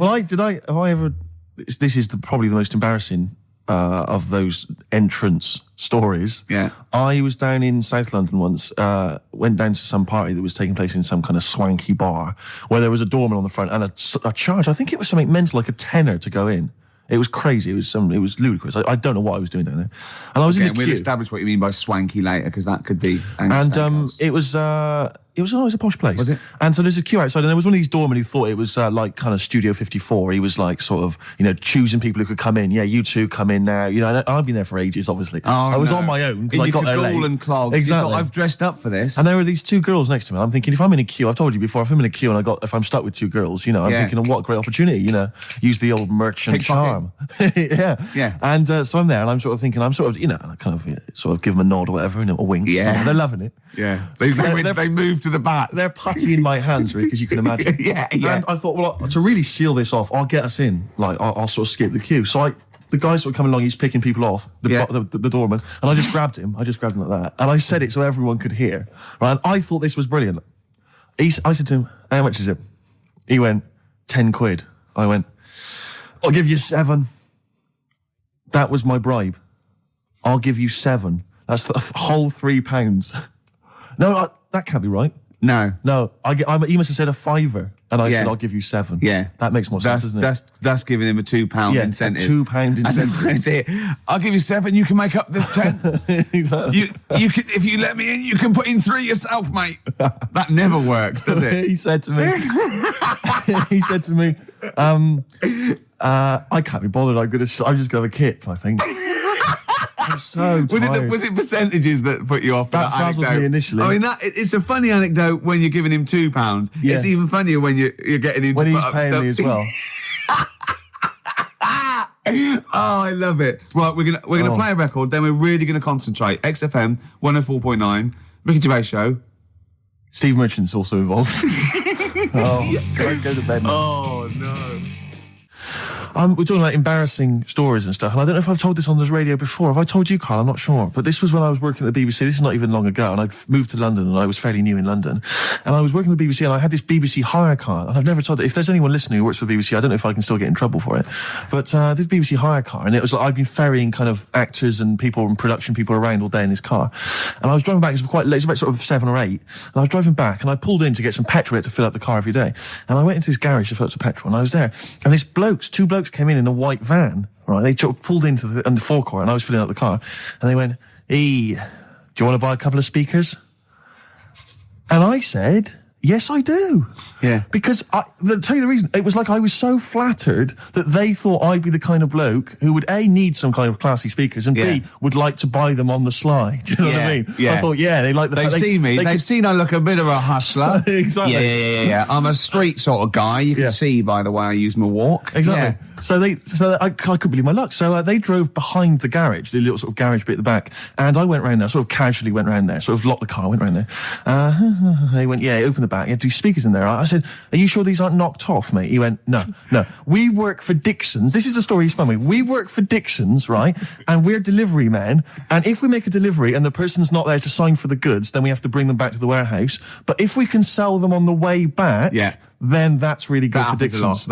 Well, have I ever... This is probably the most embarrassing of those entrance stories. Yeah. I was down in South London once, went down to some party that was taking place in some kind of swanky bar where there was a doorman on the front and a charge. I think it was something mental, like a tenner to go in. It was crazy. It was ludicrous. I don't know what I was doing down there. And I was in the queue. We'll establish what you mean by swanky later, because that could be... And it was a posh place. Was it? And so there's a queue outside, and there was one of these doormen who thought it was like kind of Studio 54. He was like sort of, choosing people who could come in. Yeah, you two come in now. And I've been there for ages, obviously. I was on my own because I got there late. And clogs. Exactly. I've dressed up for this. And there were these two girls next to me. I'm thinking, if I'm in a queue, I've told you before, if I'm in a queue and if I'm stuck with two girls, I'm thinking, what a great opportunity, use the old merchant charm. Yeah. And so I'm there, and I'm sort of thinking, kind of give them a nod or whatever, a wink. Yeah. And they're loving it. Yeah. They move to the back. They're putty in my hands, really, because you can imagine. Yeah. And I thought, well, to really seal this off, I'll get us in. Like, I'll sort of skip the queue. So the guy sort of coming along, he's picking people off, the doorman, and I just grabbed him. I just grabbed him like that. And I said it so everyone could hear. Right? And I thought this was brilliant. I said to him, how much is it? He went, 10 quid. I went, I'll give you 7. That was my bribe. I'll give you 7. That's the whole £3. No, that can't be right. No. He must have said a £5, and I said, I'll give you 7. Yeah. That makes more sense, doesn't it? That's giving him a £2 incentive. A £2 incentive. That's it. I'll give you 7, you can make up the 10. Exactly. You can, if you let me in, you can put in 3 yourself, mate. That never works, does it? He said to me, I can't be bothered, I'm just going to have a kip, I think. I'm so tired. Was it percentages that put you off? That frazzled me initially. I mean, it's a funny anecdote when you're giving him £2. Yeah. It's even funnier when you're getting him when to he's put up paying stuff. me as well. Oh, I love it. Right, we're gonna play a record. Then we're really gonna concentrate. XFM 104.9, Ricky Gervais show. Steve Merchant's also involved. Go to bed now. Oh no. We're talking about embarrassing stories and stuff, and I don't know if I've told this on this radio before. Have I told you, Carl? I'm not sure. But this was when I was working at the BBC. This is not even long ago, and I'd moved to London, and I was fairly new in London. And I was working at the BBC, and I had this BBC hire car, and I've never told it. If there's anyone listening who works for the BBC, I don't know if I can still get in trouble for it. But this BBC hire car, and it was like I'd been ferrying kind of actors and people and production people around all day in this car. And I was driving back, it was quite late, it was about sort of 7 or 8, and I was driving back, and I pulled in to get some petrol to fill up the car every day. And I went into this garage to fill up some petrol, and I was there, and two blokes came in a white van, right? They pulled into the forecourt, and I was filling up the car, and they went, "Hey, do you want to buy a couple of speakers?" And I said, "Yes, I do." Yeah. Because to tell you the reason, it was like I was so flattered that they thought I'd be the kind of bloke who would A, need some kind of classy speakers, and B, would like to buy them on the sly. Do you know what I mean? Yeah. I thought, they like the They've seen me. They've seen I look a bit of a hustler. Exactly. Yeah. I'm a street sort of guy. You can see by the way I use my walk. Exactly. Yeah. So I couldn't believe my luck. So they drove behind the garage, the little sort of garage bit at the back, and I went round there, sort of casually went round there, sort of locked the car, went round there. They went, open the back. You had 2 speakers in there. I said, "Are you sure these aren't knocked off, mate?" He went, No. We work for Dixon's. This is a story he spun me. We work for Dixon's, right? And we're delivery men. And if we make a delivery and the person's not there to sign for the goods, then we have to bring them back to the warehouse. But if we can sell them on the way back, then that's really good for Dixon's.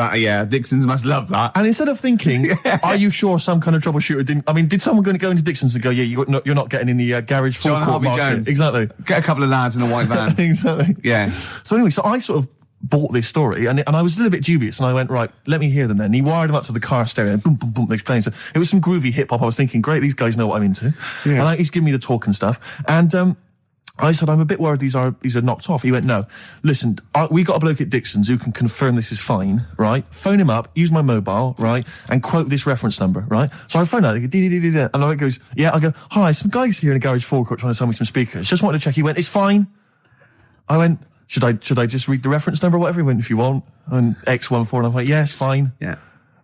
Dixon's must love that. And instead of thinking, are you sure some kind of troubleshooter did someone going to go into Dixon's and go, you're not getting in the garage forecourt market? Jones. Exactly. Get a couple of lads in a white van. Exactly. Yeah. So anyway, I sort of bought this story, and I was a little bit dubious, and I went, right, let me hear them then. And he wired them up to the car stereo, and boom, boom, boom, they're playing. So it was some groovy hip-hop. I was thinking, great, these guys know what I'm into. Yeah. And he's giving me the talk and stuff. And I said, I'm a bit worried these are knocked off. He went, no, listen, we got a bloke at Dixon's who can confirm this is fine, right? Phone him up, use my mobile, right? And quote this reference number, right? So I phone out, they go, and I goes, I go, hi, some guys here in a garage forecourt trying to sell me some speakers. Just wanted to check. He went, it's fine. I went, should I just read the reference number or whatever? He went, if you want. And X14, and I went, yeah, it's fine. Yeah.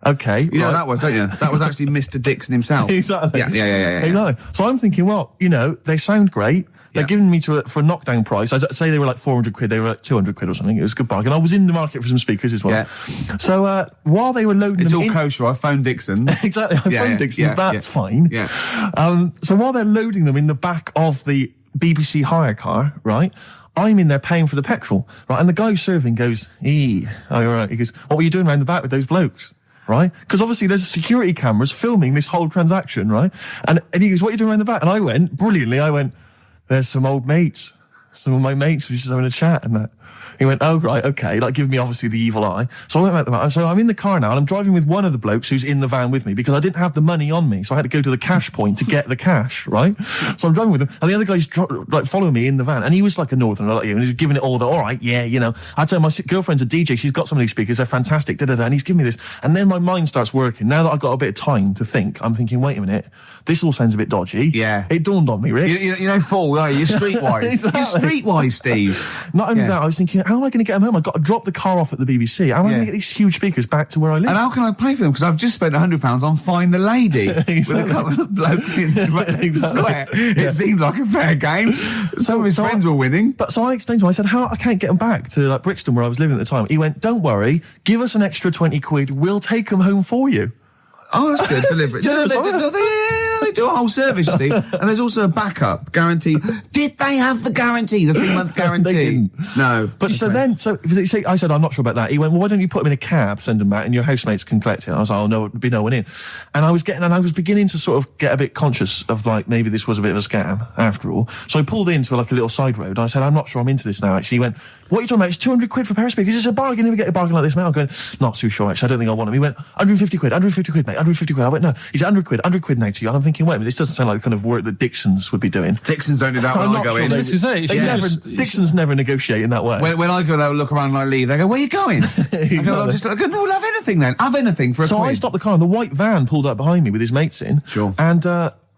Okay. You know what that was, don't you? That was actually Mr. Dixon himself. Exactly. Yeah. Exactly. So I'm thinking, well, they sound great. They're giving me for a knockdown price. I'd say they were like 400 quid. They were like 200 quid or something. It was a good bargain. I was in the market for some speakers as well. Yeah. So while they were loading it's them all kosher. I phoned Dixon's. Exactly. I phoned Dixon's. That's fine. Yeah. So while they're loading them in the back of the BBC hire car, right? I'm in there paying for the petrol, right? And the guy serving goes, oh, you're right. He goes, what were you doing around the back with those blokes? Right? Because obviously there's security cameras filming this whole transaction, right? And he goes, what are you doing around the back? And I went, brilliantly, there's some old mates. Some of my mates were just having a chat and that. He went, oh, right, okay, like giving me obviously the evil eye. So I went back to the van. So I'm in the car now and I'm driving with one of the blokes who's in the van with me because I didn't have the money on me. So I had to go to the cash point to get the cash, right? So I'm driving with him and the other guy's like following me in the van and he was like a northerner like you and he was giving it all all right, yeah, you know. I'd say my girlfriend's a DJ, she's got some of these speakers, they're fantastic, and he's giving me this. And then my mind starts working. Now that I've got a bit of time to think, I'm thinking, wait a minute, this all sounds a bit dodgy. Yeah. It dawned on me, Rick. You know, fool, are you? You're streetwise. Exactly. You're streetwise, Steve. Not only that, I was thinking, how am I going to get them home? I've got to drop the car off at the BBC. How am I going to get these huge speakers back to where I live? And how can I pay for them? Because I've just spent £100 on Find the Lady with a couple of blokes in the square. It seemed like a fair game. Some of his friends were winning. But so I explained to him, I said, how I can't get them back to like Brixton where I was living at the time. He went, don't worry, give us an extra 20 quid, we'll take them home for you. Oh, that's good. Deliberate. They do a whole service, you see. And there's also a backup guarantee. Did they have the guarantee, the 3-month guarantee? They didn't. No. But so then, I said, I'm not sure about that. He went, well, why don't you put them in a cab, send them back, and your housemates can collect it? I was like, oh, no, there'd be no one in. And I was beginning to sort of get a bit conscious of like, maybe this was a bit of a scam after all. So I pulled into like a little side road. And I said, I'm not sure I'm into this now, actually. He went, what are you talking about? It's 200 quid for a pair of speakers. It's a bargain. You never get a bargain like this, mate. I'm going, not too sure, actually. I don't think I want them. He went, 150 quid, mate, 150 quid. I went, no. He's 100 quid now to you. And I'm thinking, wait a minute, this doesn't sound like the kind of work that Dixons would be doing. Dixons don't do that when I go in. This is it. Dixons never negotiate in that way. When I go there, look around and I leave, they go, where are you going? Exactly. I go, no, we'll have anything then. Have anything for a So quid. I stopped the car and the white van pulled up behind me with his mates in. Sure.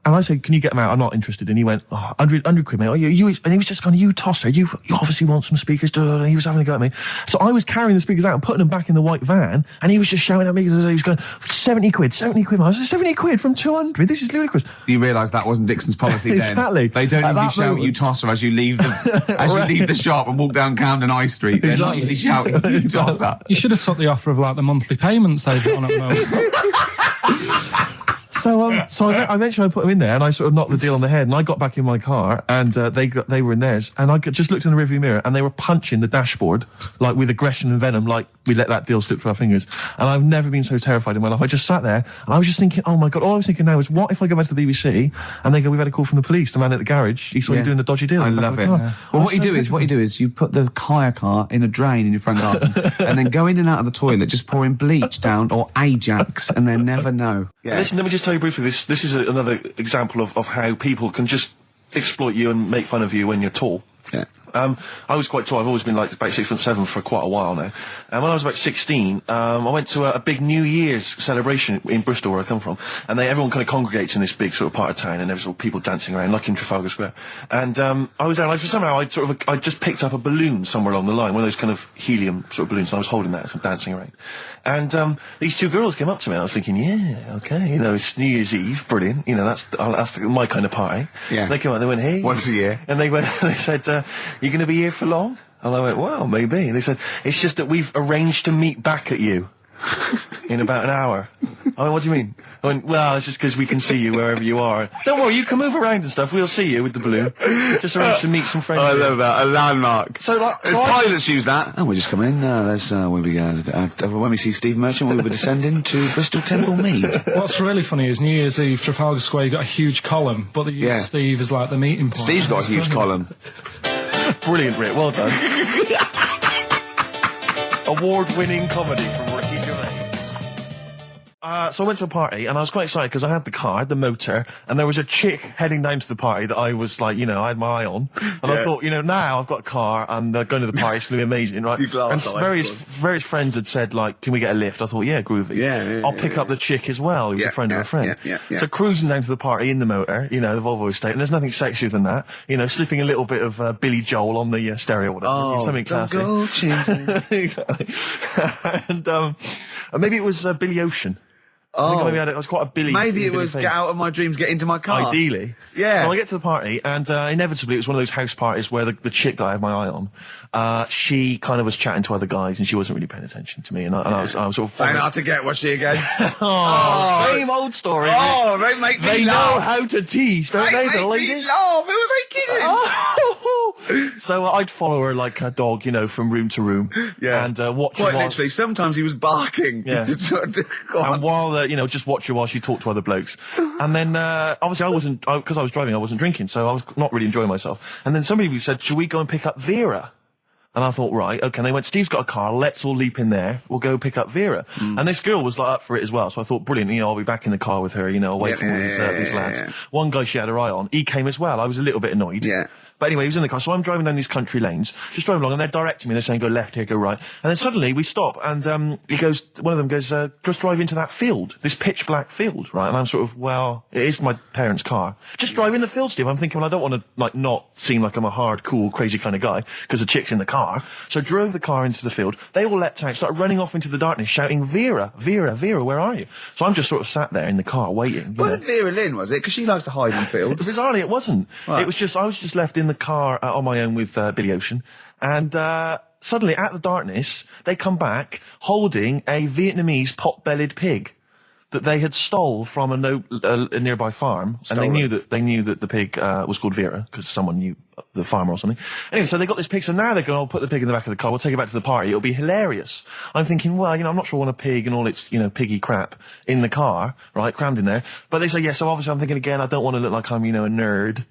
And I said, can you get them out? I'm not interested. And he went, 100 quid, mate. Oh, you, and he was just going, you tosser, you obviously want some speakers. And he was having a go at me. So I was carrying the speakers out and putting them back in the white van. And he was just shouting at me. He was going, 70 quid. I was like, 70 quid from 200? This is ludicrous. You realise that wasn't Dixon's policy then. Exactly. They don't usually shout you tosser as you leave the shop and walk down Camden High Street. They're not usually shouting you tosser. You should have took the offer of like the monthly payments they've got on at the moment. So eventually I put them in there and I sort of knocked the deal on the head and I got back in my car and they were in theirs and I just looked in the rearview mirror and they were punching the dashboard like with aggression and venom like we let that deal slip through our fingers. And I've never been so terrified in my life. I just sat there and I was just thinking, oh my God, all I was thinking now is what if I go back to the BBC and they go, we've had a call from the police, the man at the garage, he saw you doing a dodgy deal. I love it. Yeah. Well, what you do is you put the hire car in a drain in your front garden and then go in and out of the toilet just pouring bleach down or Ajax and they never know. Yeah. Listen, let me just tell you briefly, this is another example of how people can just exploit you and make fun of you when you're tall. Yeah. I was quite tall. I've always been like about 6'7" for quite a while now. And when I was about 16, I went to a big New Year's celebration in Bristol, where I come from. And everyone kind of congregates in this big sort of part of town, and there's all people dancing around, like in Trafalgar Square. And I was there, and somehow I just picked up a balloon somewhere along the line, one of those kind of helium sort of balloons, and I was holding that, sort of dancing around. And these two girls came up to me, and I was thinking, yeah, okay, it's New Year's Eve, brilliant, that's my kind of party. Yeah. They came up, they went, hey. Once a year. And they said, you going to be here for long? And I went, well, maybe. And they said, it's just that we've arranged to meet back at you in about an hour. I went, what do you mean? I went, well, it's just because we can see you wherever you are. Don't worry, you can move around and stuff. We'll see you with the balloon. Just arranged to meet some friends. I love that. A landmark. So pilots use that. Oh, we're just coming in. That's when we see Steve Merchant, we'll be descending to Bristol Temple Mead. What's really funny is New Year's Eve, Trafalgar Square, you got a huge column, but they use Steve as like the meeting point. Steve's got a huge column. Brilliant, Rick. Well done. Award-winning comedy from Ricky Gervais. So I went to a party and I was quite excited because I had the car, the motor, and there was a chick heading down to the party that I was like, I had my eye on. And I thought, now I've got a car and going to the party, it's going to be amazing, right? And various friends had said, like, can we get a lift? I thought, yeah, groovy. I'll pick up the chick as well, who's a friend of a friend. So cruising down to the party in the motor, the Volvo estate, and there's nothing sexier than that. Slipping a little bit of Billy Joel on the stereo or whatever. Something classic. Exactly. And maybe it was Billy Ocean. I think maybe I was quite a Billy. Maybe it Billy was face. get out of my dreams, get into my car. Ideally. Yeah. So I get to the party, and inevitably it was one of those house parties where the chick that I had my eye on, she kind of was chatting to other guys, and she wasn't really paying attention to me, and I was sort of... Trying hard to get, was she again? Same old story. Oh, they make me They know laugh. how to tease, don't they, the ladies? Laugh. Who are they kidding? So I'd follow her like a dog, from room to room. Yeah. And watch her Quite while... literally, sometimes he was barking. Yeah. Go on. And while, just watch her while she talked to other blokes. And then, obviously because I was driving, I wasn't drinking, so I was not really enjoying myself. And then somebody said, should we go and pick up Vera? And I thought, right, okay. And they went, Steve's got a car, let's all leap in there, we'll go pick up Vera. And this girl was like up for it as well, so I thought, brilliant, I'll be back in the car with her, away from all these lads. Yeah. One guy she had her eye on, he came as well, I was a little bit annoyed. Yeah. But anyway, he was in the car, so I'm driving down these country lanes, just driving along, and they're directing me, they're saying, go left here, go right. And then suddenly we stop, and one of them goes, just drive into that field, this pitch black field, right? And I'm sort of, well, it is my parents' car. Just drive in the field, Steve. I'm thinking, well, I don't want to, not seem like I'm a hard, cool, crazy kind of guy, because the chick's in the car. So I drove the car into the field, they all leapt out, started running off into the darkness, shouting, Vera, Vera, Vera, where are you? So I'm just sort of sat there in the car, waiting. Wasn't Vera Lynn, was it? Because she likes to hide in fields. Bizarrely, it wasn't. Right. It was just, I was just left in the car on my own with Billy Ocean, and suddenly, out of the darkness, they come back holding a Vietnamese pot-bellied pig that they had stole from a nearby farm, and they knew that the pig was called Vera because someone knew the farmer or something. Anyway, so they got this pig, so now they're going, I'll put the pig in the back of the car, we'll take it back to the party, it'll be hilarious. I'm thinking, well, I'm not sure I want a pig and all its, piggy crap in the car, right, crammed in there. But they say, yeah, so obviously I'm thinking again, I don't want to look like I'm, a nerd.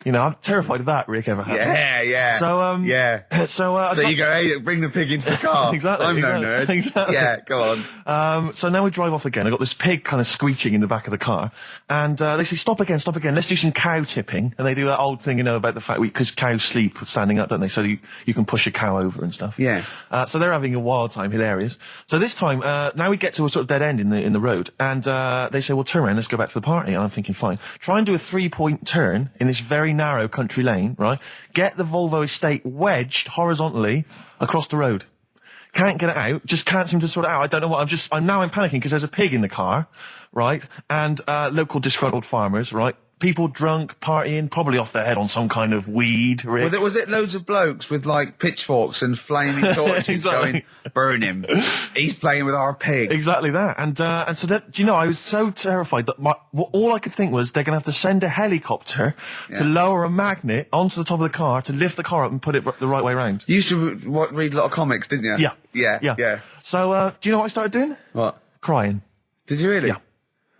I'm terrified of that, Rick, ever happens. Yeah. So, So you go, hey, bring the pig into the car. Exactly. I'm no nerd. Exactly. Yeah, go on. So now we drive off again. I got this pig kind of screeching in the back of the car. And, they say, stop again. Let's do some cow tipping. And they do that old thing, about the fact because cows sleep standing up, don't they? So you can push a cow over and stuff. Yeah. So they're having a wild time, hilarious. So this time, now we get to a sort of dead end in the road. And, they say, well, turn around, let's go back to the party. And I'm thinking, fine. Try and do a 3-point turn in this very narrow country lane, right? Get the Volvo estate wedged horizontally across the road. Can't get it out, just can't seem to sort it out. I don't know what, I'm panicking because there's a pig in the car, right? And, local disgruntled farmers, right? People drunk, partying, probably off their head on some kind of weed, Rick. Was it loads of blokes with, pitchforks and flaming torches Exactly. going, burn him. He's playing with our pig. Exactly that. And so that, I was so terrified that all I could think was they're going to have to send a helicopter to lower a magnet onto the top of the car to lift the car up and put it the right way around. You used to read a lot of comics, didn't you? Yeah. So, do you know what I started doing? What? Crying. Did you really? Yeah.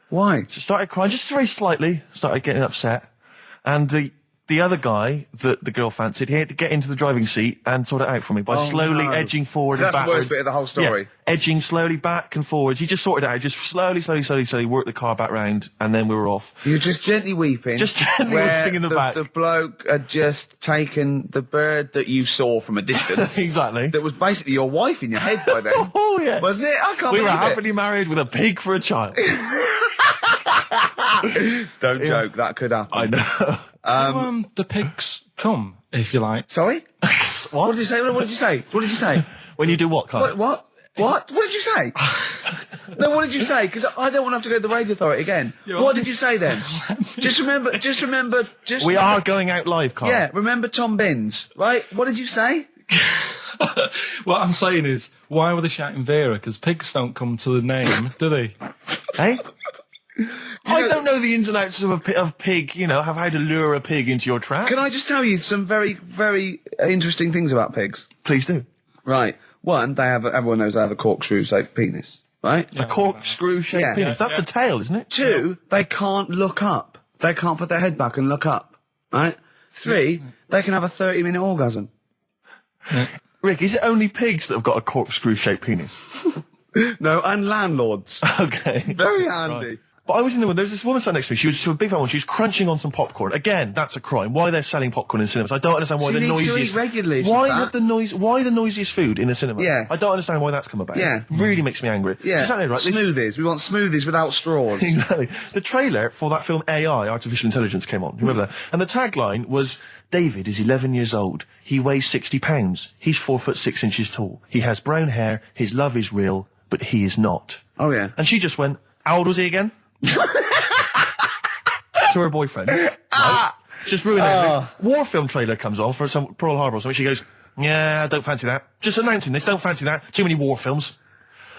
Why? So started crying, just very slightly, started getting upset. And the other guy that the girl fancied, he had to get into the driving seat and sort it out for me by slowly edging forward So and that's the backwards. worst bit of the whole story? Yeah, edging slowly back and forwards. He just sorted it out, just slowly worked the car back round, and then we were off. You were just gently weeping. Just gently where weeping in the back. The bloke had just taken the bird that you saw from a distance. Exactly. That was basically your wife in your head by then. Oh, yes. Was it? I can't We were believe it. happily married with a pig for a child. Don't joke, that could happen. I know. The pigs come, if you like. Sorry? What did you say? What did you say? What did you say? When you do what, Carl? What? What did you say? No, what did you say? Because I don't want to have to go to the radio authority again. What did you say then? Just remember. We are going out live, Carl. Yeah, remember Tom Binns, right? What did you say? What I'm saying is, why were they shouting Vera? Because pigs don't come to the name, do they? Hey? I don't know the ins and outs of pig, have how to lure a pig into your trap. Can I just tell you some very, very interesting things about pigs? Please do. Right. One, everyone knows they have a corkscrew-shaped penis, right? A corkscrew-shaped Yeah. penis. That's the tail, isn't it? Two, they can't look up. They can't put their head back and look up, right? Three, they can have a 30-minute orgasm. Rick, is it only pigs that have got a corkscrew-shaped penis? No, and landlords. Okay. Very handy. Right. But I was in the there was this woman sat next to me. She was a big fan one. She was crunching on some popcorn. Again, that's a crime. Why they're selling popcorn in cinemas? I don't understand why She the needs to noisiest. eat regularly, she's Why fat. have the noise? Why the noisiest food in a cinema? Yeah. I don't understand why that's come about. Yeah. Really makes me angry. Yeah. She's sat there, right? This- Smoothies. We want smoothies without straws. Exactly. The trailer for that film AI, Artificial Intelligence, came on. Remember that? And the tagline was, David is 11 years old. He weighs 60 pounds. He's 4'6" tall. He has brown hair. His love is real, but he is not. Oh, yeah. And she just went, How old was he again? To her boyfriend. Right? Just ruined everything. War film trailer comes on for some Pearl Harbor or something. She goes, yeah, I don't fancy that. Just announcing this, don't fancy that. Too many war films.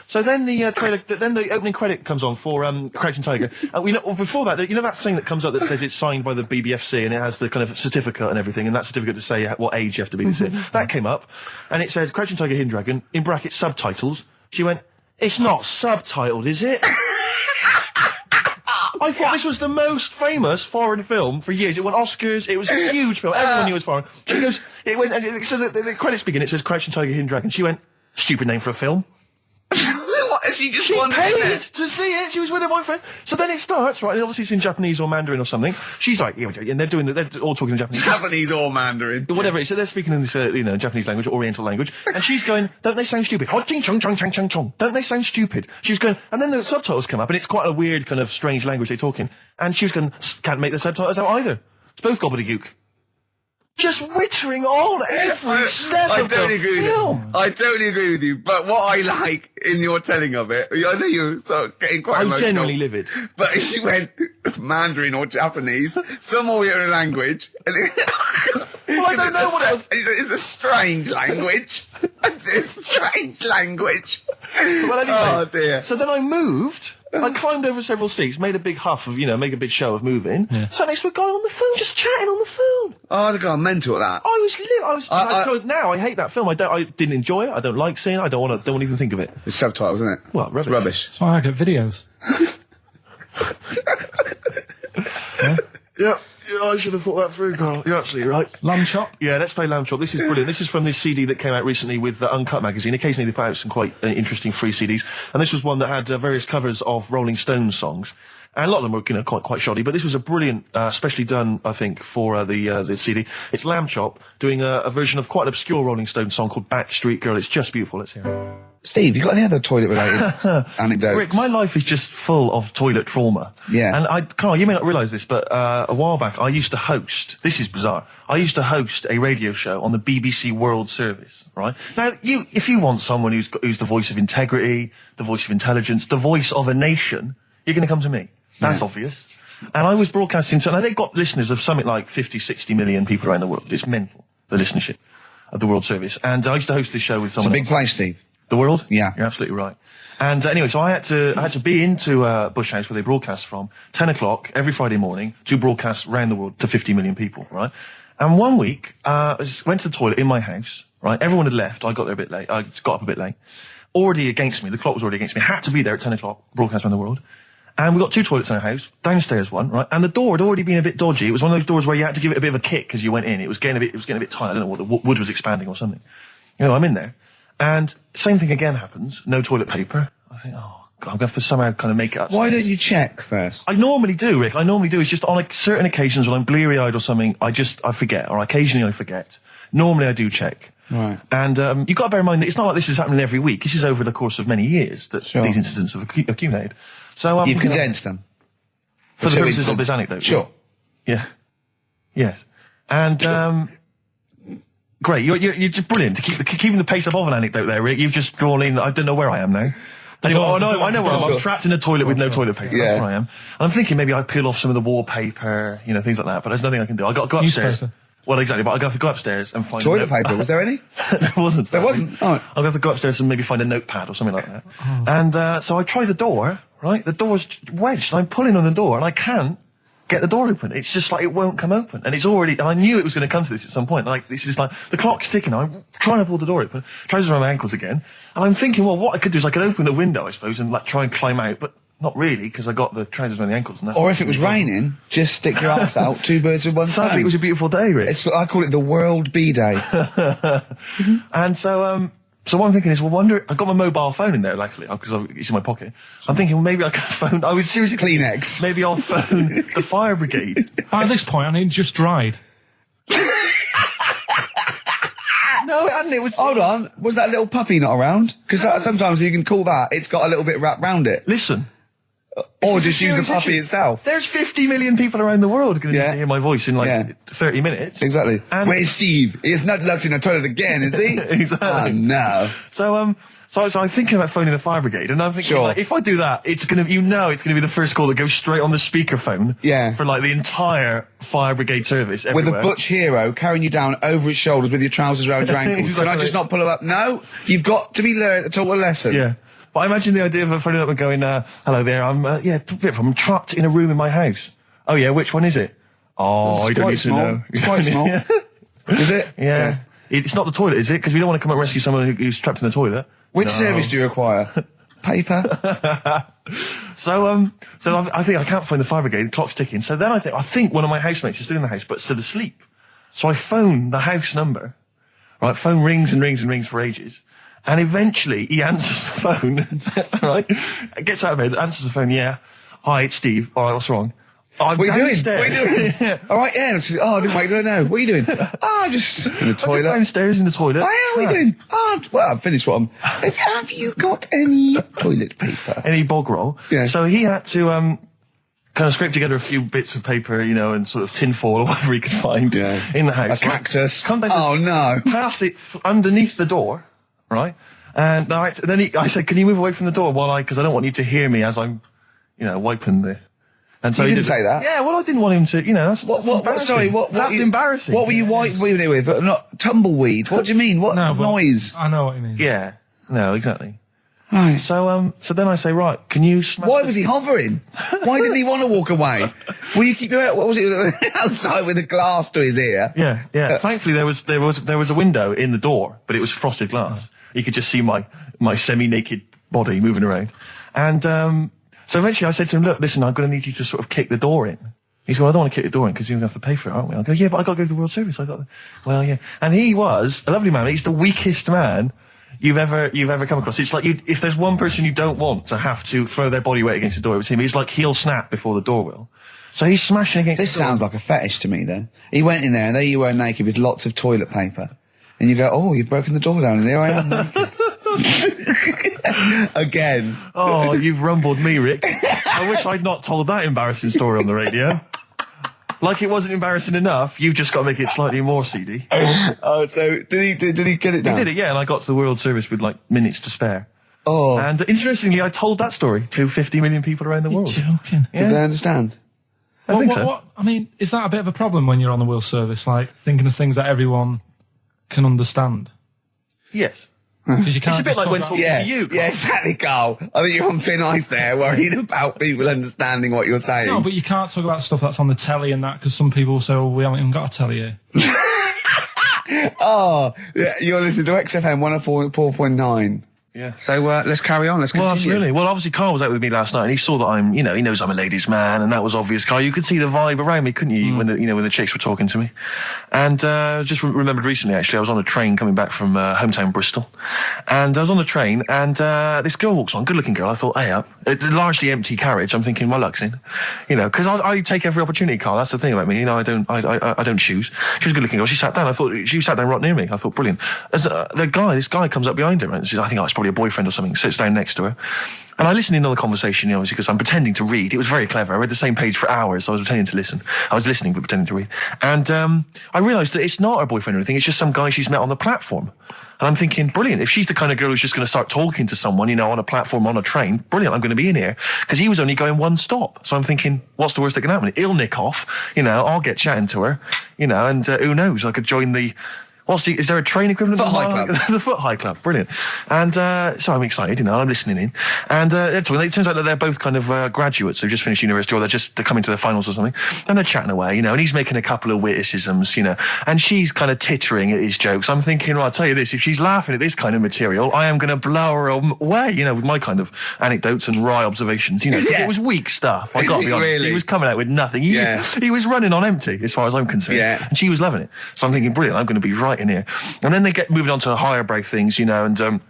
So then the trailer, then the opening credit comes on for Crouching Tiger. Before that, you know that thing that comes up that says it's signed by the BBFC and it has the kind of certificate and everything, and that certificate to say what age you have to be to see it. That came up, and it said Crouching Tiger, Hidden Dragon, in brackets subtitles. She went, it's not subtitled, is it? I thought this was the most famous foreign film for years. It won Oscars. It was a huge film. Everyone knew it was foreign. She goes, it went, and so the credits begin. It says Crouching Tiger, Hidden Dragon. She went, stupid name for a film. What? She just She wanted paid to see it. She was with her boyfriend. So then it starts, right? And obviously it's in Japanese or Mandarin or something. She's like, yeah, and they're all talking in Japanese. Japanese or Mandarin. Whatever. So they're speaking in this, Japanese language, Oriental language. And she's going, don't they sound stupid? Don't they sound stupid? She's going, and then the subtitles come up, and it's quite a weird kind of strange language they're talking. And she was going, can't make the subtitles out either. It's both gobbledygook. Just wittering on every step of the film. I totally agree with you. But what I like in your telling of it, I know you're getting quite emotional. I'm genuinely livid. But she went Mandarin or Japanese, some Oriental language. And Well, I don't know what else. It's a strange language. It's a strange language. Well, anyway. Oh, dear. So then I moved. I climbed over several seats, made a big huff of, make a big show of moving. Yeah. Sat next to a guy on the phone, just chatting on the phone. Oh, I'd have gone mental at that. So now I hate that film. I didn't enjoy it. I don't like seeing it. I don't want to even think of it. It's subtitles, isn't it? Well, rubbish. That's why I get videos. Yeah, I should have thought that through, Carl. You're absolutely right. Lamb chop? Yeah, let's play Lamb Chop. This is brilliant. This is from this CD that came out recently with Uncut magazine. Occasionally they put out some quite interesting free CDs. And this was one that had various covers of Rolling Stones songs. And a lot of them were, quite shoddy. But this was a brilliant, specially done, I think, for the CD. It's Lamb Chop doing a version of quite an obscure Rolling Stones song called Backstreet Girl. It's just beautiful. Let's hear it. Steve, you got any other toilet-related anecdotes? Rick, my life is just full of toilet trauma. Yeah. And Carl, you may not realise this, but a while back I used to host, this is bizarre, I used to host a radio show on the BBC World Service, right? Now, if you want someone who's the voice of integrity, the voice of intelligence, the voice of a nation, you're going to come to me. That's obvious. And I was broadcasting, so now they've got listeners of something like 50, 60 million people around the world. It's mental, the listenership of the World Service. And I used to host this show with someone It's a big place, Steve. The World? Yeah. You're absolutely right. And anyway, so I had to be into Bush House where they broadcast from 10 o'clock every Friday morning to broadcast around the world to 50 million people, right? And one week, I went to the toilet in my house, right? Everyone had left. I got there a bit late. I got up a bit late. Already against me. The clock was already against me. Had to be there at 10 o'clock, broadcast around the world. And we got 2 toilets in our house, downstairs one, right? And the door had already been a bit dodgy. It was one of those doors where you had to give it a bit of a kick as you went in. It was getting a bit tight. I don't know what, the wood was expanding or something. I'm in there. And same thing again happens. No toilet paper. I think, oh, God, I'm going to have to somehow kind of make it up. Why don't you check first? I normally do, Rick. I normally do. It's just on certain occasions when I'm bleary-eyed or something, I forget, or occasionally I forget. Normally I do check. Right. And you've got to bear in mind that it's not like this is happening every week. This is over the course of many years that these incidents have accumulated. So you've condensed them. For the purposes of this anecdote. Sure. Yeah. Yes. And great. You're just brilliant to keeping the pace up of an anecdote there, Rick. You've just drawn in. I don't know where I am now. Anyway, I know where I am. I'm trapped in a toilet with no toilet paper. Yeah. That's where I am. And I'm thinking maybe I peel off some of the wallpaper, things like that. But there's nothing I can do. I got to go upstairs. Newspaper. Well, exactly. But I have to go upstairs and find toilet paper. Was there any? There wasn't. There wasn't. Oh. I'll have to go upstairs and maybe find a notepad or something like that. Oh. And so I try the door. Right, the door's wedged. I'm pulling on the door and I can't get the door open. It's just like it won't come open. And it's already, and I knew it was going to come to this at some point. Like, this is like, the clock's ticking. I'm trying to pull the door open, trousers around my ankles again. And I'm thinking, well, what I could do is I could open the window, I suppose, and try and climb out. But not really, because I got the trousers around the ankles. And that's or if it was raining, just stick your ass out, 2 birds with one stone. Sadly, it was a beautiful day, Rick. I call it the World Bee Day. And so, so what I'm thinking is, I got my mobile phone in there, luckily, because it's in my pocket. I'm thinking, well, maybe I can phone, I would seriously... Kleenex. Maybe I'll phone the fire brigade. At this point, I mean, it just dried. No, it hadn't, it was... Hold on, was that little puppy not around? Because sometimes you can call that, it's got a little bit wrapped round it. Listen. Or just use the puppy itself. There's 50 million people around the world going to hear my voice in 30 minutes. Exactly. And where's Steve? He's not locked in the toilet again, is he? Exactly. Oh, no. So I'm thinking about phoning the fire brigade, and I'm thinking, like, if I do that, it's gonna be the first call that goes straight on the speakerphone. Yeah. For like the entire fire brigade service everywhere. With a butch hero carrying you down over his shoulders with your trousers around your ankles. Can I just not pull him up? No, you've got to be taught a lesson. Yeah. But I imagine the idea of phoning up and going, hello there, I'm trapped in a room in my house. Oh yeah, which one is it? Oh, I don't need to know. It's quite small. Is it? Yeah. It's not the toilet, is it? Because we don't want to come and rescue someone who's trapped in the toilet. Which service do you require? Paper? So I think I can't find the fire brigade, the clock's ticking. So then I think one of my housemates is still in the house, but still asleep. So I phone the house number. Right, phone rings and rings and rings for ages. And eventually he answers the phone, right? Gets out of bed, answers the phone, yeah. Hi, it's Steve. All right, what's wrong? What are you doing? What are you doing? All right, yeah. I didn't wait to know. What are you doing? I'm just in the toilet. Just downstairs in the toilet. Oh, yeah, what are you doing? Well, I've finished what I'm... Have you got any toilet paper? Any bog roll? Yeah. So he had to kind of scrape together a few bits of paper, and sort of tinfoil or whatever he could find in the house. A cactus. Come down no. Pass it underneath the door, right? And then I said, can you move away from the door because I don't want you to hear me as I'm, wiping the... And so you didn't say that? Yeah, well, I didn't want him to, that's embarrassing. Sorry, that's embarrassing. What were you wiping it with? Not tumbleweed. What do you mean? What noise? I know what you mean. Yeah. No, exactly. Right. So then I say, right, can you smash... Why was he hovering? Why didn't he want to walk away? Will you keep your... What was it? Outside with a glass to his ear? Yeah. Thankfully, there was a window in the door, but it was frosted glass. You could just see my semi-naked body moving around. And, so eventually I said to him, look, listen, I'm going to need you to sort of kick the door in. He said, well, I don't want to kick the door in because you're going to have to pay for it, aren't we? I go, yeah, but I got to go to the World Service. Well, yeah. And he was a lovely man. He's the weakest man you've ever come across. It's like if there's one person you don't want to have to throw their body weight against the door, it was him. He's like, he'll snap before the door will. So he's smashing against the door. This sounds like a fetish to me then. He went in there and there you were naked with lots of toilet paper. And you go, oh, you've broken the door down and there I am naked. Again. Oh, you've rumbled me, Rick. I wish I'd not told that embarrassing story on the radio. Like it wasn't embarrassing enough, you've just got to make it slightly more seedy. Oh, so did he get it down? He did it, yeah, and I got to the World Service with minutes to spare. Oh. And interestingly, I told that story to 50 million people around the world. You're joking. Yeah. Did they understand? I think so. I mean, is that a bit of a problem when you're on the World Service, like thinking of things that everyone can understand? Yes. Because you can't. It's a bit like when talking to you, Carl. Yeah, exactly, Carl. I think you're on thin ice there, worrying about people understanding what you're saying. No, but you can't talk about stuff that's on the telly and that, because some people say, well, we haven't even got a telly here. Oh, yeah, you're listening to XFM 104.9. Yeah. So let's carry on. Let's continue. Well, absolutely. Well, obviously, Carl was out with me last night, and he saw that I'm, he knows I'm a ladies' man, and that was obvious. Carl, you could see the vibe around me, couldn't you? When the chicks were talking to me, and just remembered recently, actually, I was on a train coming back from hometown Bristol, and I was on the train, and this girl walks on, good-looking girl. I thought, hey up, a largely empty carriage. I'm thinking, my luck's in, because I take every opportunity, Carl. That's the thing about me, I don't choose. She was a good-looking girl. She sat down. I thought she sat down right near me. I thought, brilliant. As this guy comes up behind her, and says, I think it's probably a boyfriend or something, sits down next to her. And I listened in on the conversation, obviously, because I'm pretending to read. It was very clever. I read the same page for hours, so I was pretending to listen. I was listening, but pretending to read. And I realised that it's not her boyfriend or anything. It's just some guy she's met on the platform. And I'm thinking, brilliant. If she's the kind of girl who's just going to start talking to someone, on a platform, on a train, brilliant, I'm going to be in here. Because he was only going one stop. So I'm thinking, what's the worst that can happen? He'll nick off, I'll get chatting to her, and who knows, I could join the... is there a train equivalent? Foot High Club. The Foot High Club, brilliant. And so I'm excited, I'm listening in. And it turns out that they're both kind of graduates who just finished university, or they're coming to their finals or something. And they're chatting away, and he's making a couple of witticisms, and she's kind of tittering at his jokes. I'm thinking, well, I'll tell you this, if she's laughing at this kind of material, I am going to blow her away, with my kind of anecdotes and wry observations, Yeah. It was weak stuff, I got to be honest. Really? He was coming out with nothing. He was running on empty, as far as I'm concerned. Yeah. And she was loving it. So I'm thinking, brilliant, I'm going to be right in here. And then they get moving on to higher brow things, and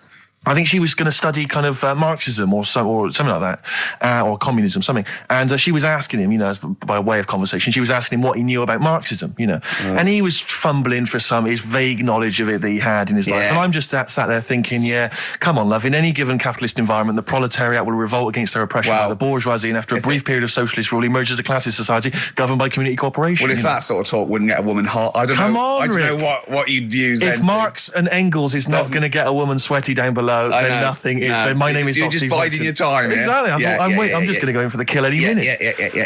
I think she was going to study kind of Marxism or something like that, or communism, something. And she was asking him, by way of conversation, she was asking him what he knew about Marxism, and he was fumbling for his vague knowledge of it that he had in his life. And I'm just sat there thinking, yeah, come on, love. In any given capitalist environment, the proletariat will revolt against their oppression by the bourgeoisie, and after a brief period of socialist rule, emerges a classist society governed by community cooperation. Well, if that sort of talk wouldn't get a woman hot, I don't know what you'd use. If Marx and Engels is not going to get a woman sweaty down below, no, I then know. nothing is. No. Then my name is You're not just Steve biding Hodgson. your time. Yeah? Exactly. I'm just going to go in for the kill any minute.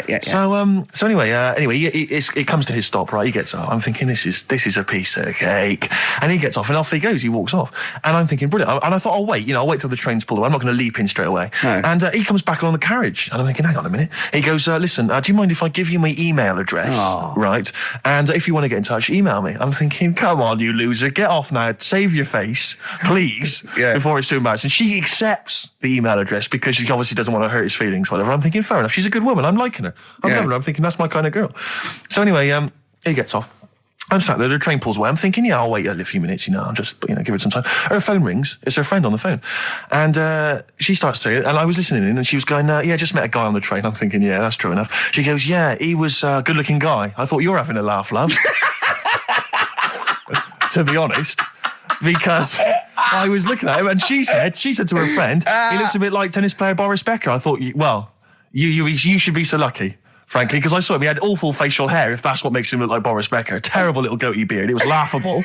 Yeah. So anyway, it comes to his stop, right? He gets up. I'm thinking this is a piece of cake, and he gets off, and off he goes. He walks off, and I'm thinking brilliant. And I thought, I'll wait till the train's pulled away. I'm not going to leap in straight away. No. And he comes back along the carriage, and I'm thinking, hang on a minute. He goes, listen, do you mind if I give you my email address, right? And if you want to get in touch, email me. I'm thinking, come on, you loser, get off now. Save your face, please, before it's too embarrassing. She accepts the email address because she obviously doesn't want to hurt his feelings, whatever. I'm thinking, fair enough. She's a good woman. I'm liking her. I'm loving her. I'm thinking that's my kind of girl. So anyway, he gets off. I'm sat there, the train pulls away. I'm thinking, I'll wait a few minutes, I'll just, give it some time. Her phone rings. It's her friend on the phone. And she starts saying it, and I was listening in, and she was going, just met a guy on the train. I'm thinking, yeah, that's true enough. She goes, yeah, he was a good-looking guy. I thought, you're having a laugh, love. To be honest. Because I was looking at him, and she said to her friend, he looks a bit like tennis player Boris Becker. I thought, you should be so lucky. Frankly, because I saw him, he had awful facial hair, if that's what makes him look like Boris Becker. Terrible little goatee beard. It was laughable.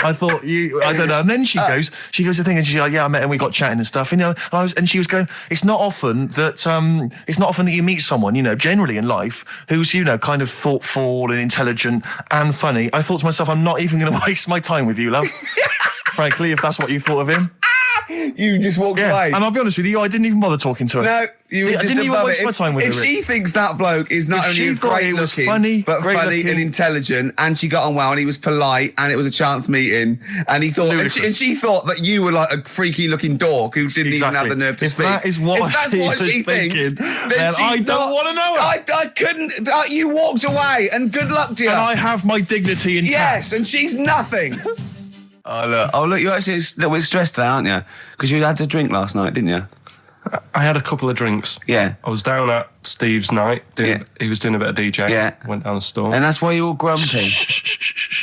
I thought, I don't know. And then she goes to the thing, and she's like, yeah, I met him, we got chatting and stuff, and she was going, it's not often that you meet someone, generally in life, who's, kind of thoughtful and intelligent and funny. I thought to myself, I'm not even going to waste my time with you, love. Frankly, if that's what you thought of him. You just walked away. And I'll be honest with you, I didn't even bother talking to her. No, I didn't even waste my time with her. If she thinks that bloke is not only great looking, but funny and intelligent, and she got on well, and he was polite, and it was a chance meeting, and he thought, and she thought that you were like a freaky looking dork who didn't even have the nerve to speak. That is what she thinks, then I don't want to know her. I couldn't. You walked away, and good luck to you. And I have my dignity intact. Yes, and she's nothing. Oh look, you're actually a little bit stressed there, aren't you? Because you had to drink last night, didn't you? I had a couple of drinks. Yeah. I was down at Steve's night. He was doing a bit of DJ. Yeah. Went down a storm. And that's why you're all grumpy.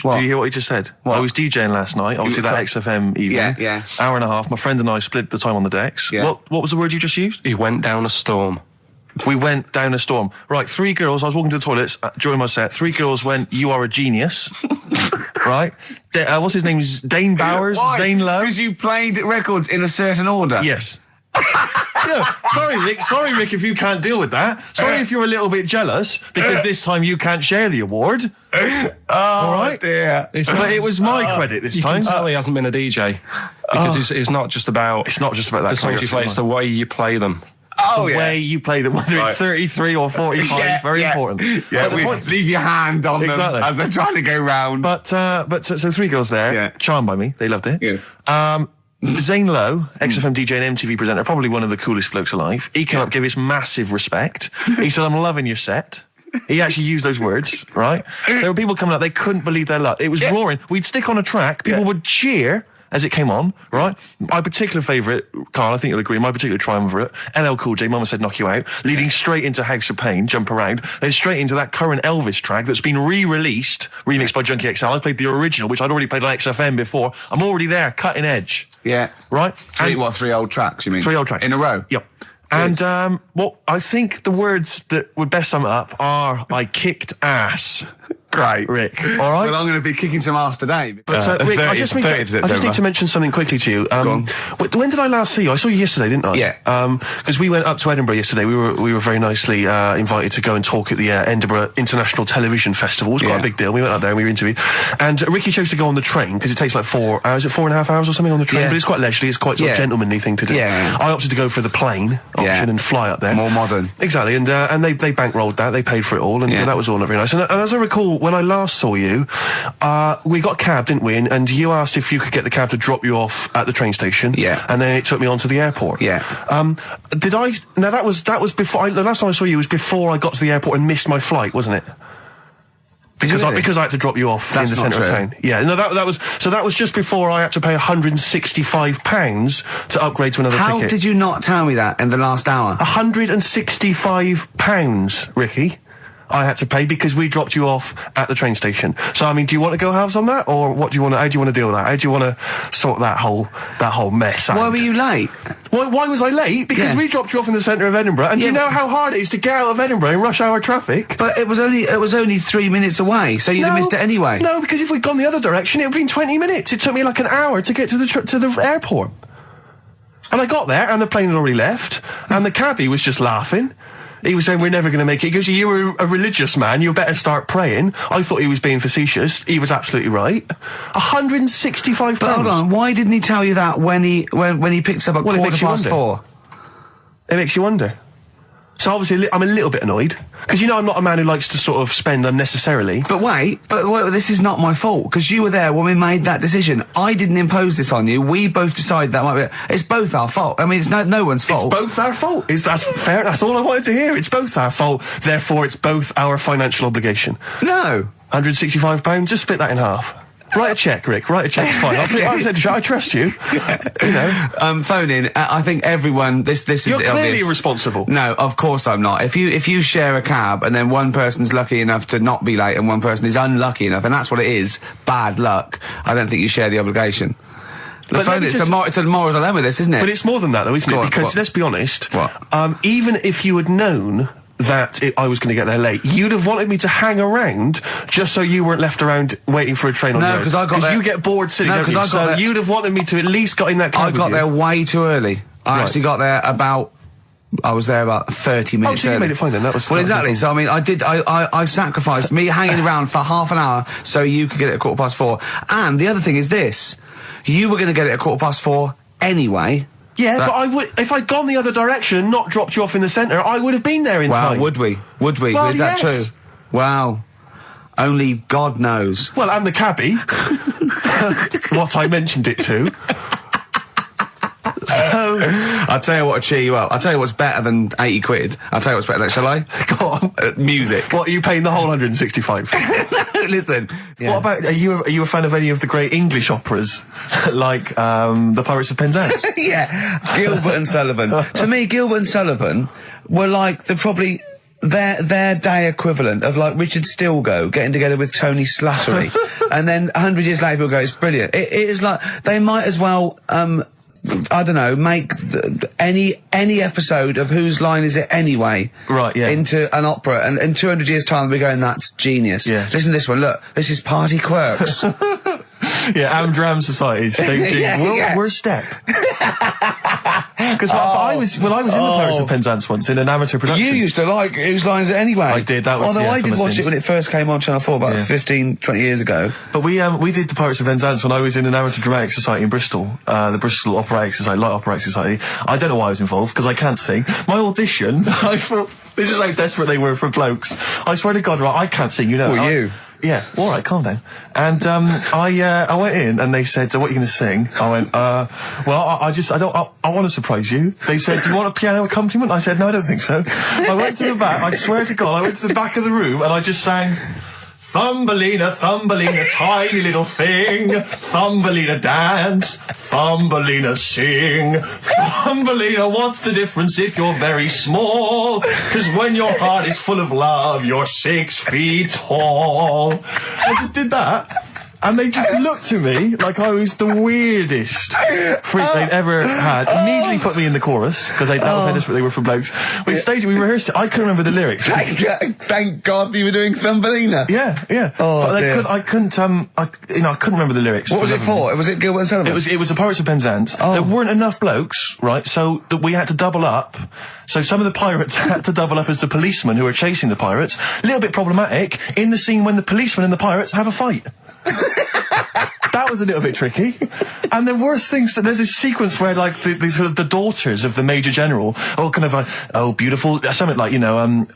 What? Do you hear what he just said? What? I was DJing last night, obviously that XFM evening. Yeah. Hour and a half. My friend and I split the time on the decks. Yeah. What was the word you just used? He went down a storm. We went down a storm. Right, 3 girls, I was walking to the toilets during my set. 3 girls went, you are a genius. Right? What's his name? Dane Bowers? Why? Zane Lowe? Because you played records in a certain order. Yes. No, sorry, Rick, if you can't deal with that. Sorry if you're a little bit jealous, because this time you can't share the award. All right? Dear. But it was my credit this time. You can tell he hasn't been a DJ. Because it's not just about... It's not just about that. The songs you play, it's the way you play them. The way you play them, whether it's 33 or 45, very important. Yeah, leave your hand on them as they're trying to go round. But so 3 girls there, charmed by me, they loved it. Yeah. Zane Lowe, XFM DJ and MTV presenter, probably one of the coolest blokes alive. He came up, gave us massive respect. He said, I'm loving your set. He actually used those words, right? There were people coming up, they couldn't believe their luck. It was roaring. We'd stick on a track, people would cheer as it came on, right? My particular favourite, Carl, I think you'll agree, my particular triumvirate, LL Cool J, Mama Said Knock You Out, leading straight into House of Pain, Jump Around, then straight into that current Elvis track that's been re-released, remixed by Junkie XL. I played the original, which I'd already played on XFM before. I'm already there, cutting edge. Yeah. Right? 3 old tracks, you mean? 3 old tracks. In a row? Yep. And I think the words that would best sum it up are, I kicked ass. Great. Rick. All right? Well, I'm going to be kicking some ass today. But Rick, I just need to mention something quickly to you. When did I last see you? I saw you yesterday, didn't I? Yeah. Because we went up to Edinburgh yesterday. We were very nicely invited to go and talk at the Edinburgh International Television Festival. It was quite a big deal. We went up there and we were interviewed. And Ricky chose to go on the train because it takes like 4 hours, 4.5 hours or something on the train. But it's quite leisurely. It's quite sort of gentlemanly thing to do. Yeah. I opted to go for the plane option and fly up there. More modern. Exactly. And they bankrolled that. They paid for it all. And that was all not very nice. And as I recall, when I last saw you, we got a cab, didn't we? And you asked if you could get the cab to drop you off at the train station. Yeah. And then it took me on to the airport. Yeah. Did I? Now that was before. The last time I saw you was before I got to the airport and missed my flight, wasn't it? Because I had to drop you off in the centre of town. Yeah. No, that was just before I had to pay £165 to upgrade to another ticket. How did you not tell me that in the last hour? £165, Ricky. I had to pay because we dropped you off at the train station. So, I mean, do you want to go halves on that, or how do you want to deal with that? How do you want to sort that whole mess out? Why were you late? Why was I late? Because we dropped you off in the centre of Edinburgh, and do you know how hard it is to get out of Edinburgh in rush hour traffic? But it was only 3 minutes away, so you'd have missed it anyway. No, because if we'd gone the other direction, it would have been 20 minutes. It took me like an hour to get to the airport. And I got there, and the plane had already left, and the cabbie was just laughing. He was saying, we're never going to make it. He goes, you were a religious man, you better start praying. I thought he was being facetious. He was absolutely right. £165. But hold on, why didn't he tell you that when he picked up at 4:15? It makes you wonder. So obviously, I'm a little bit annoyed. Because, I'm not a man who likes to sort of spend unnecessarily. But wait, this is not my fault, because you were there when we made that decision. I didn't impose this on you. We both decided that might be... It's both our fault. I mean, it's no one's fault. It's both our fault. That's fair. That's all I wanted to hear. It's both our fault. Therefore, it's both our financial obligation. No. £165, just split that in half. Write a cheque, Rick. Write a cheque. It's fine. I trust you. Phone in. I think everyone. This is. You're clearly obvious. irresponsible. No, of course I'm not. If you share a cab and then one person's lucky enough to not be late and one person is unlucky enough, and that's what it is, bad luck. I don't think you share the obligation. It's a moral dilemma, this, isn't it? But it's more than that, though, isn't it? Because let's be honest. Even if you had known that I was going to get there late, you'd have wanted me to hang around just so you weren't left around waiting for a train on the road. No, because I got there... you get bored sitting, don't you? So you'd have wanted me to at least got in that cab. I got there way too early. I actually got there I was there about 30 minutes early. You made it fine then. That was exactly. So I mean, I sacrificed me hanging around for half an hour so you could get it at 4:15. And the other thing is this: you were going to get it at 4:15 anyway. Yeah, but I would, if I'd gone the other direction and not dropped you off in the centre, I would have been there in time. Wow, would we? Well, is that true? Wow. Only God knows. Well, and the cabbie. What I mentioned it to. So, I'll tell you what will cheer you up. I'll tell you what's better than 80 quid. I'll tell you what's better than that, shall I? Go on. Music. What, are you paying the whole 165? Listen. Yeah. What about, are you a fan of any of the great English operas? Like, The Pirates of Penzance? Yeah. Gilbert and Sullivan. To me, Gilbert and Sullivan were like probably their day equivalent of like Richard Stilgoe getting together with Tony Slattery. And then 100 years later, people go, it's brilliant. It is like, they might as well, I don't know, make any episode of Whose Line Is It Anyway? Right, yeah. Into an opera, and in 200 years' time we're going, that's genius. Yeah. Listen to this one, look, this is Party Quirks. Yeah, Amdram Society staging Worst Step. Because I was in the Pirates of Penzance once in an amateur production. You used to like Whose Line Is It Anyway? I did, that was Although I did watch it when it first came on Channel 4 about 15, 20 years ago. But we did the Pirates of Penzance when I was in an amateur dramatic society in Bristol, the Bristol Operatic Society, Light Operatic Society. I don't know why I was involved, because I can't sing. My audition, I thought, this is how desperate they were for blokes. I swear to God, right, I can't sing, you know. Well, you? Yeah, all right, calm down. And I went in and they said, "So what are you going to sing?" I went, "Well, I want to surprise you." They said, "Do you want a piano accompaniment?" I said, "No, I don't think so." I went to the back. I swear to God, I went to the back of the room and I just sang. Thumbelina, Thumbelina, tiny little thing. Thumbelina dance, Thumbelina sing. Thumbelina, what's the difference if you're very small? 'Cause when your heart is full of love, you're 6 feet tall. I just did that. And they just looked at me like I was the weirdest freak they'd ever had. Immediately put me in the chorus, because that was how desperate they were for blokes. We staged it, we rehearsed it. I couldn't remember the lyrics. Thank God you were doing Thumbelina. Yeah. Oh, but I couldn't remember the lyrics. What was it for? Was it Gilbert and Sullivan? It was the Pirates of Penzance. There weren't enough blokes, right? So that we had to double up. So some of the pirates had to double up as the policemen who were chasing the pirates. A little bit problematic in the scene when the policemen and the pirates have a fight. That was a little bit tricky. And the worst things, there's this sequence where like the daughters of the Major General all kind of like, oh beautiful, something like,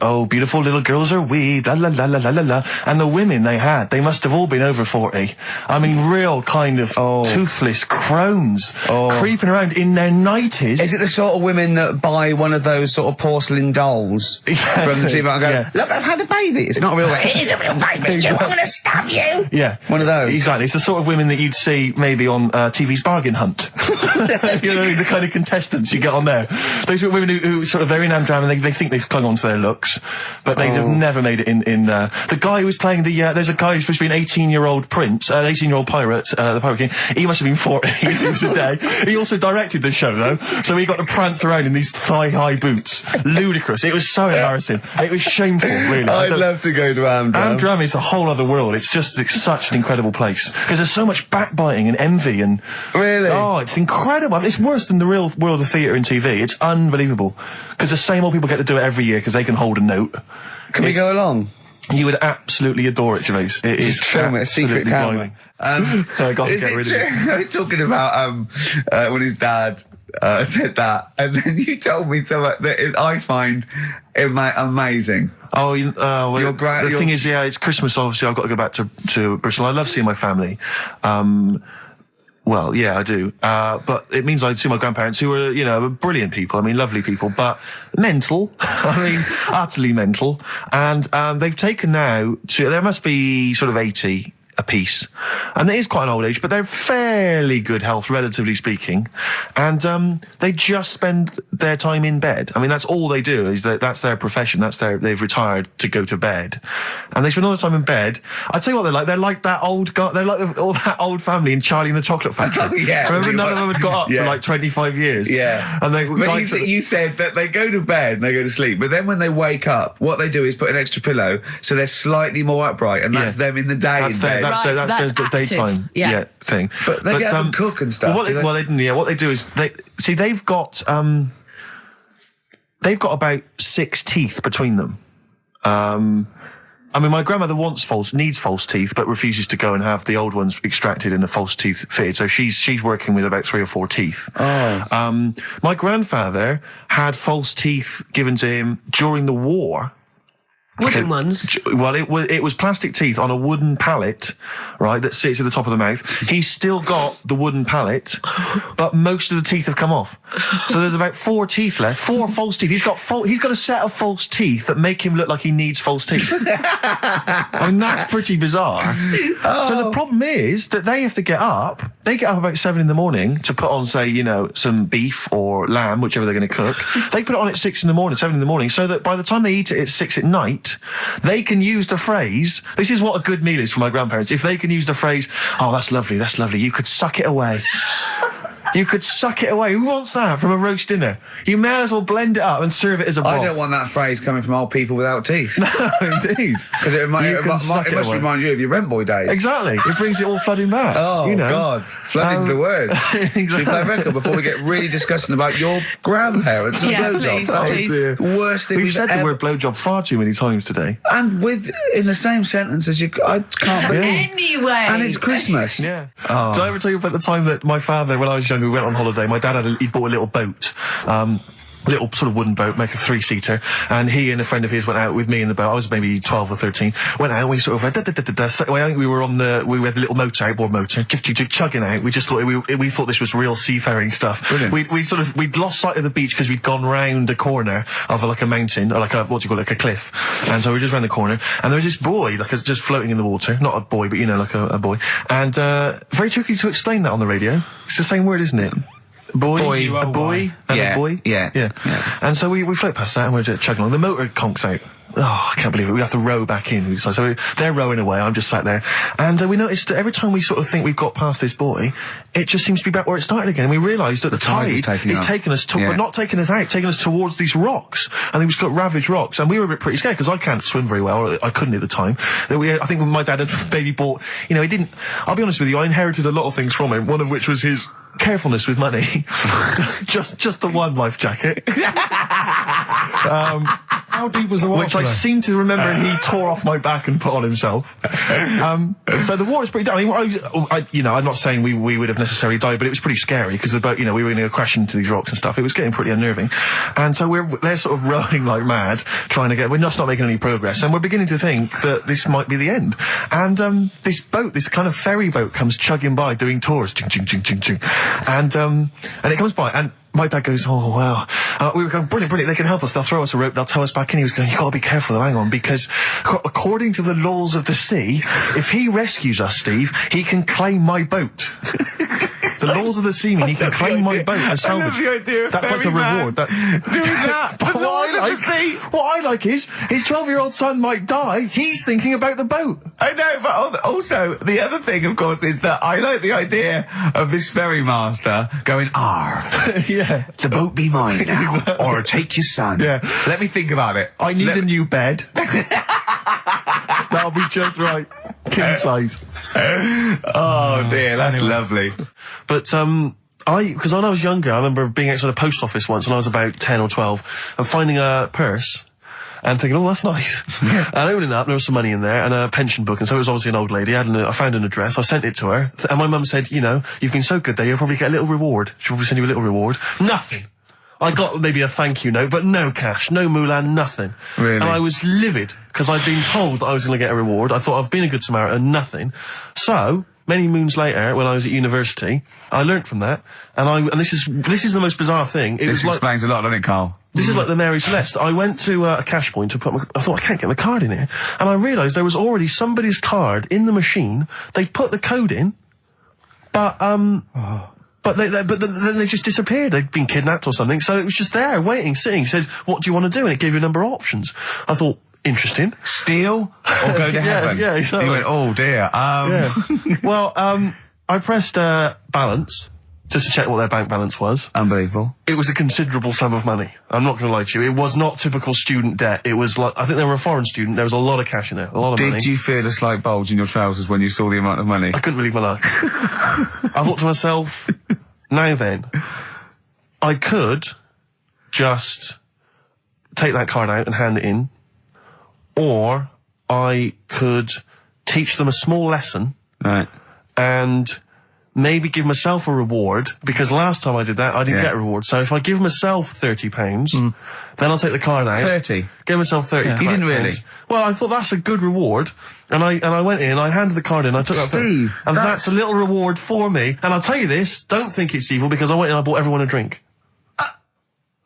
oh beautiful little girls are we, la la la la la la la. And the women they must have all been over 40. I mean, real kind of toothless crones creeping around in their 90s. Is it the sort of women that buy one of those sort of porcelain dolls from the TV and go, look, I've had a baby. It's not a real baby. It is a real baby. I'm going to stab you. Yeah. One of those. Exactly. It's the sort of women that you'd see maybe on TV's Bargain Hunt. The kind of contestants you get on there. Those are women who sort of, they're in Amdram and they think they've clung on to their looks, but they've never made it in the guy who was playing there's a guy who's supposed to be an 18-year-old prince, an 18-year-old pirate, the Pirate King. He must have been 40. It was a day. He also directed the show though, so he got to prance around in these thigh-high boots. Ludicrous. It was so embarrassing. It was shameful, really. I'd love to go to Amdram. Amdram is a whole other world. It's such an incredible place because there's so much backbiting and envy and Really? Oh, it's incredible. It's worse than the real world of theatre and TV. It's unbelievable. Because the same old people get to do it every year because they can hold a note. Can we go along? You would absolutely adore it, Gervais. It is film it, a secret camera. I got to Is get it rid true? of it. Talking about when his dad said that, and then you told me something that I find amazing. Oh, well, the thing is, it's Christmas. Obviously, I've got to go back to Bristol. I love seeing my family. Well, yeah, I do. But it means I'd see my grandparents, who are, brilliant people. I mean, lovely people, but mental. I mean, utterly mental. And they've taken now there must be sort of 80 apiece. And it is quite an old age, but they're fairly good health, relatively speaking. And they just spend their time in bed. I mean, that's all they do, that's their profession. They've retired to go to bed. And they spend all the time in bed. I tell you what they're like. They're like that old guy, they're like all that old family in Charlie and the Chocolate Factory. Oh, yeah. Remember, none of them had got up for like 25 years. Yeah. And you said that they go to bed and they go to sleep, but then when they wake up, what they do is put an extra pillow so they're slightly more upright, and that's them in the day in bed. That's the daytime thing. But they get up and cook and stuff. What they do is they've got about 6 teeth between them. I mean, my grandmother needs false teeth, but refuses to go and have the old ones extracted and the false teeth fitted. So she's working with about 3 or 4 teeth. Oh. My grandfather had false teeth given to him during the war. Wooden ones? Well, it was plastic teeth on a wooden pallet, right, that sits at the top of the mouth. He's still got the wooden pallet, but most of the teeth have come off. So there's about 4 teeth left, 4 false teeth. He's got a set of false teeth that make him look like he needs false teeth. I mean, that's pretty bizarre. So the problem is that they have to get up. They get up about 7 in the morning to put on, say, some beef or lamb, whichever they're going to cook. They put it on at 6 in the morning, 7 in the morning, so that by the time they eat it at 6 at night, they can use the phrase, this is what a good meal is for my grandparents, if they can use the phrase, oh, that's lovely, you could suck it away. You could suck it away. Who wants that from a roast dinner? You may as well blend it up and serve it as a broth. I don't want that phrase coming from old people without teeth. No, indeed. Because it must remind you of your rent boy days. Exactly. It brings it all flooding back. Oh, God. Flooding's the word. Exactly. Should we play a record before we get really disgusting about your grandparents and blowjobs? That is the worst thing we've said the word blowjob far too many times today. And in the same sentence as I can't believe. Anyway. And it's Christmas. Yeah. Oh. Did I ever tell you about the time that my father, when I was younger, we went on holiday, my dad he bought a little boat, little sort of wooden boat, like a 3-seater, and he and a friend of his went out with me in the boat. I was maybe 12 or 13. Went out and we sort of went, I think we were we had the little motor, outboard motor, chugging out. We just thought we thought this was real seafaring stuff. Brilliant. We'd lost sight of the beach because we'd gone round a corner of like a mountain, or like a cliff. And so we were just round the corner, and there was this buoy, just floating in the water. Not a boy, but like a buoy. And very tricky to explain that on the radio. It's the same word, isn't it? A boy, and a boy. Yeah. And so we float past that and we're just chugging along. The motor conks out. Oh, I can't believe it. We have to row back in. So they're rowing away. I'm just sat there. And we noticed that every time we sort of think we've got past this buoy, it just seems to be back where it started again. And we realised that the tide is taking us but not taking us out, taking us towards these rocks. And we've just got ravaged rocks. And we were a bit pretty scared because I can't swim very well. Or I couldn't at the time. I think my dad had maybe bought, he didn't, I'll be honest with you, I inherited a lot of things from him. One of which was his carefulness with money. just the one life jacket. How deep was the water? Which I seem to remember he tore off my back and put on himself. So the water's pretty down. I'm not saying we would have necessarily died, but it was pretty scary because the boat, we were going to go crash into these rocks and stuff. It was getting pretty unnerving. And so they're sort of rowing like mad, we're just not making any progress. And we're beginning to think that this might be the end. And this boat, this kind of ferry boat, comes chugging by doing tours. Ching, ching, ching, ching, ching. And it comes by, and my dad goes, oh, wow. We were going, brilliant, they can help us. They'll throw us a rope, they'll tow us back in. He was going, you've got to be careful, hang on, because according to the laws of the sea, if he rescues us, Steve, he can claim my boat. The laws of the sea mean he can claim my boat as salvage. I love the idea of that's like a reward. Doing that. But what I like is, his 12-year-old son might die, he's thinking about the boat. I know, but also, the other thing, of course, is that I like the idea of this ferry master going, yeah. The boat be mine now, or take your son. Yeah. Let me think about it. I need a new bed. That'll be just right. King size. Oh dear, that's lovely. But, because when I was younger, I remember being outside a post office once when I was about 10 or 12 and finding a purse and thinking, oh, that's nice. Yeah. And opening it up, there was some money in there and a pension book, and so it was obviously an old lady. I found an address, I sent it to her, and my mum said, you know, you've been so good there, you'll probably get a little reward. She'll probably send you a little reward. Nothing. I got maybe a thank you note, but no cash, no moolah, nothing. Really? And I was livid, because I'd been told that I was going to get a reward. I thought I've been a good Samaritan, nothing. So, many moons later, when I was at university, I learnt from that, and this is the most bizarre thing. This explains a lot, doesn't it, Carl? This is like the Mary Celeste. I went to a cash point to I thought, I can't get my card in here. And I realised there was already somebody's card in the machine. They put the code in, but then they just disappeared. They'd been kidnapped or something. So it was just there, waiting, sitting. He said, what do you want to do? And it gave you a number of options. I thought, interesting. Steal or go to heaven? Yeah, exactly. You went, oh dear. Yeah. Well, I pressed balance just to check what their bank balance was. Unbelievable. It was a considerable sum of money. I'm not going to lie to you. It was not typical student debt. It was like, I think they were a foreign student. There was a lot of cash in there, a lot of money. Did you feel a slight bulge in your trousers when you saw the amount of money? I couldn't believe my luck. I thought to myself, now then, I could just take that card out and hand it in, or I could teach them a small lesson. Right. And maybe give myself a reward, because last time I did that, I didn't get a reward. So if I give myself £30, then I'll take the card out. 30? Give myself 30. Yeah. You didn't really? Well, I thought that's a good reward. And I went in, I handed the card in, I took that. Steve, and that's a little reward for me. And I'll tell you this, don't think it's evil, because I went in and I bought everyone a drink.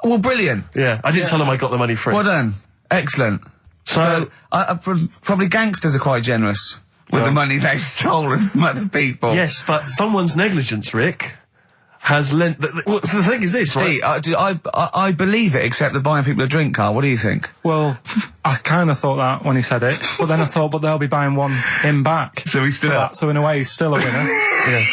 Well, brilliant. Yeah, I didn't tell them I got the money free. Well done. Excellent. So probably gangsters are quite generous with the money they've stolen from other people. Yes, but someone's negligence, Rick, has lent... the thing is this, Steve, right? I believe it, except that buying people a drink, Carl. What do you think? Well, I kind of thought that when he said it, but then I thought, but they'll be buying him back. So he's still up. So in a way, he's still a winner. Yeah.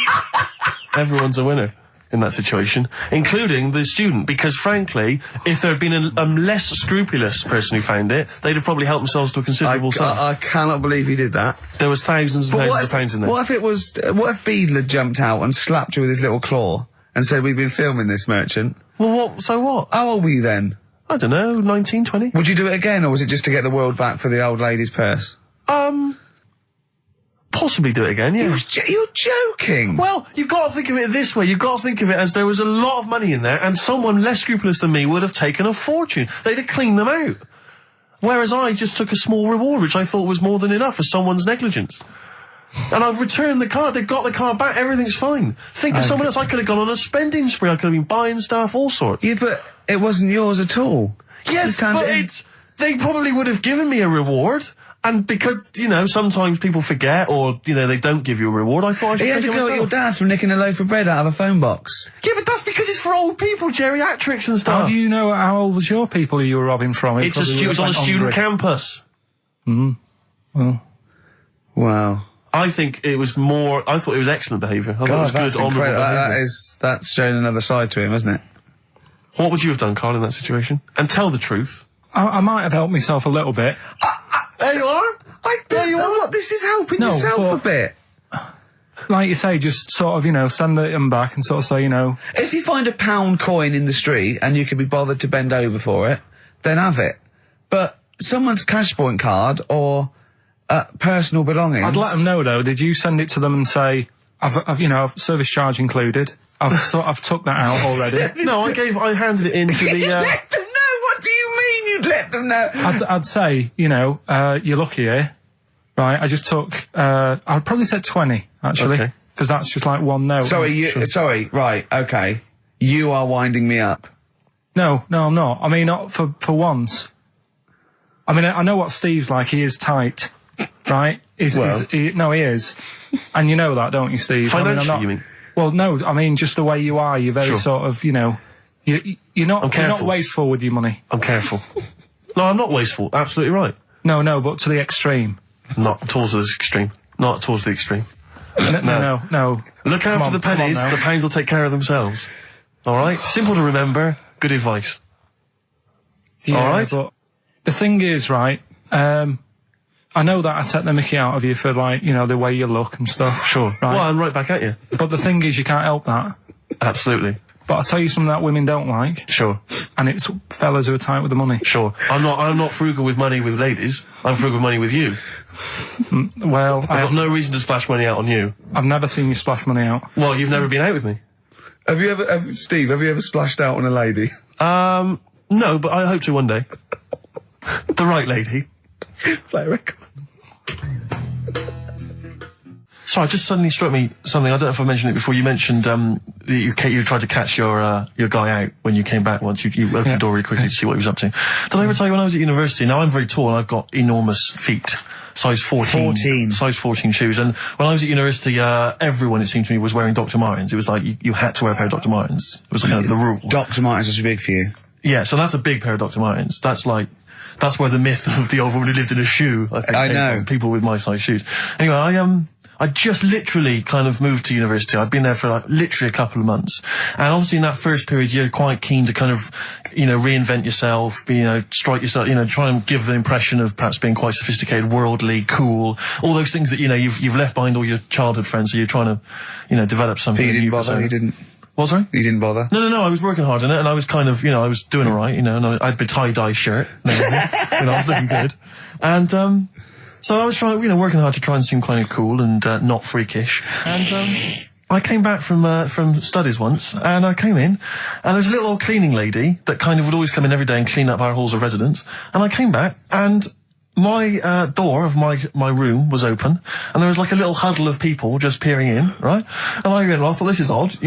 Everyone's a winner in that situation, including the student, because frankly, if there had been a less scrupulous person who found it, they'd have probably helped themselves to a considerable sum. I cannot believe he did that. There was thousands and thousands of pounds in there. What if Beadle had jumped out and slapped you with his little claw and said, we've been filming this merchant? Well, so what? How old were you then? I don't know, 19, 20? Would you do it again, or was it just to get the world back for the old lady's purse? Possibly do it again, yeah. You're joking! Well, you've got to think of it this way. You've got to think of it as there was a lot of money in there, and someone less scrupulous than me would have taken a fortune. They'd have cleaned them out. Whereas I just took a small reward, which I thought was more than enough for someone's negligence. And I've returned the card. They've got the card back. Everything's fine. Think of someone else. I could have gone on a spending spree. I could have been buying stuff, all sorts. Yeah, but it wasn't yours at all. Yes, but they probably would have given me a reward. And because, you know, sometimes people forget or, you know, they don't give you a reward, I thought I should take it myself. You had to go at your dad for nicking a loaf of bread out of a phone box. Yeah, but that's because it's for old people, geriatrics and stuff. How do you know how old was your people who you were robbing from? It was on a student campus. Well. Wow. I think it was I thought it was excellent behaviour. I thought it was that's good, honourable behaviour. That's showing another side to him, isn't it? What would you have done, Carl, in that situation? And tell the truth. I might have helped myself a little bit. There you are. I don't know what this is helping yourself a bit. Like you say, just sort of, you know, send them back and sort of say, you know... If you find a £1 coin in the street and you can be bothered to bend over for it, then have it. But someone's cash point card or personal belongings... I'd let them know, though. Did you send it to them and say, I've service charge included? I've took that out already. No, I handed it in to the... Let them know! What do you mean you'd let them know? I'd say, you know, you're lucky here. Right, I just took, I'd probably say 20, actually. Because that's just like one note. Sorry, right, okay. You are winding me up. No, I'm not. I mean, not for once. I mean, I know what Steve's like. He is tight, right? He is. And you know that, don't you, Steve? Financially, you mean? Well, no, I mean, just the way you are. You're very sort of, you know, you're not wasteful with your money. I'm careful. No, I'm not wasteful. Absolutely right. No, but to the extreme. Not towards the extreme. Not towards the extreme. No. Look out for the pennies. The pounds will take care of themselves. All right? Simple to remember. Good advice. Yeah, all right? But the thing is, right, I I know that I take the mickey out of you for, like, you know, the way you look and stuff. Sure. Right? Well, I'm right back at you. But the thing is, you can't help that. Absolutely. But I'll tell you something that women don't like. Sure. And it's fellas who are tight with the money. Sure. I'm not frugal with money with ladies. I'm frugal with money with you. Well, I've got no reason to splash money out on you. I've never seen you splash money out. Well, you've never been out with me. Steve, have you ever splashed out on a lady? No, but I hope to one day. The right lady. Play a record. Sorry, it just suddenly struck me something. I don't know if I mentioned it before. You mentioned that you tried to catch your guy out when you came back once. You opened the door really quickly to see what he was up to. Did I ever tell you when I was at university? Now, I'm very tall and I've got enormous feet. Size 14. Size 14 shoes. And when I was at university, everyone, it seemed to me, was wearing Dr. Martens. It was like you had to wear a pair of Dr. Martens. It was kind of the rule. Dr. Martens was big for you. Yeah, so that's a big pair of Dr. Martens. That's where the myth of the old woman who lived in a shoe, I think, I know. People with my size shoes. Anyway, I just literally kind of moved to university. I'd been there for like literally a couple of months. And obviously in that first period, you're quite keen to kind of, you know, reinvent yourself, strike yourself, try and give an impression of perhaps being quite sophisticated, worldly, cool, all those things that, you've left behind all your childhood friends. So you're trying to, develop something. But you didn't bother? You didn't? What, sorry? You didn't bother? No, I was working hard on it, and I was kind of, I was doing alright, and I had a tie-dye shirt, I was looking good. And, so I was trying, working hard to try and seem kind of cool and, not freakish. And, I came back from studies once, and I came in, and there was a little old cleaning lady that kind of would always come in every day and clean up our halls of residence. And I came back, and my door of my room was open, and there was like a little huddle of people just peering in, right? And I thought, this is odd,